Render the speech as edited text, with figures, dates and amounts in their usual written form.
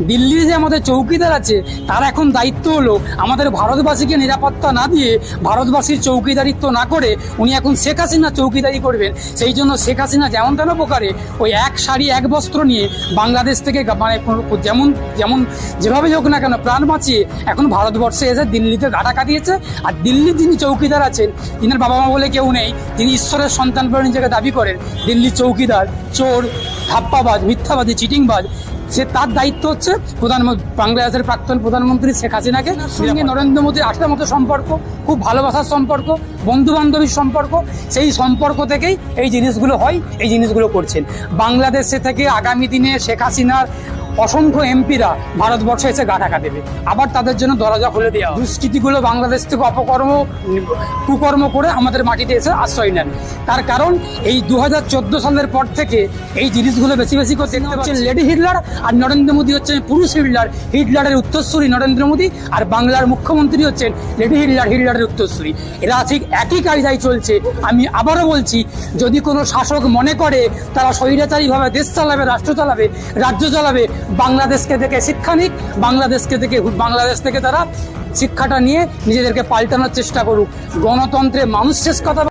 দিল্লির যে আমাদের চৌকিদার আছে তার এখন দায়িত্ব হলো আমাদের ভারতবাসীকে নিরাপত্তা না দিয়ে, ভারতবাসীর চৌকিদারিত্ব না করে উনি এখন শেখ হাসিনা চৌকিদারি করবেন। সেই জন্য শেখ হাসিনা যেমন তেন প্রকারে ওই এক শাড়ি এক বস্ত্র নিয়ে বাংলাদেশ থেকে মানে যেমন যেমন যেভাবে হোক না কেন প্রাণ বাঁচিয়ে এখন ভারতবর্ষে এসে দিল্লিতে গা ঢাকা দিয়েছে। আর দিল্লির যিনি চৌকিদার আছেন, যিনার বাবা মা বলে কেউ নেই, তিনি ঈশ্বরের সন্তান বলে নিজেকে দাবি করেন, দিল্লির চৌকিদার চোর, ধাপ্পাবাজ, মিথ্যাবাদী, চিটিংবাজ, সে তার দায়িত্ব হচ্ছে বাংলাদেশের প্রাক্তন প্রধানমন্ত্রী শেখ হাসিনাকে সঙ্গে নরেন্দ্র মোদীর আসার মতো সম্পর্ক, খুব ভালোবাসার সম্পর্ক, বন্ধু বান্ধবীর সম্পর্ক। সেই সম্পর্ক থেকেই এই জিনিসগুলো হয়, এই জিনিসগুলো করছেন। বাংলাদেশে থেকে আগামী দিনে শেখ হাসিনার অসংখ্য এমপিরা ভারতবর্ষে এসে গা ঢাকা দেবে, আবার তাদের জন্য দরজা খুলে দেওয়া। দুষ্কৃতিগুলো বাংলাদেশ থেকে কুকর্ম করে আমাদের মাটিতে এসে আশ্রয় নেন। তার কারণ এই 2014 সালের পর থেকে এই জিনিসগুলো বেশি বেশি করে দেখতে হচ্ছে। লেডি হিটলার আর নরেন্দ্র মোদী হচ্ছেন পুরুষ হিটলার, হিটলারের উত্তরসূরি নরেন্দ্র মোদী, আর বাংলার মুখ্যমন্ত্রী হচ্ছেন লেডি হিটলার, হিটলারের উত্তরসূরি। এরা ঠিক একই কায়দায় চলছে। আমি আবারও বলছি, যদি কোনো শাসক মনে করে তারা স্বৈরাচারীভাবে দেশ চালাবে, রাষ্ট্র চালাবে, রাজ্য চালাবে, বাংলাদেশকে থেকে শিক্ষা নিক, বাংলাদেশ থেকে তারা শিক্ষাটা নিয়ে নিজেদেরকে পাল্টানোর চেষ্টা করুক। গণতন্ত্রে মানুষ শেষ কথা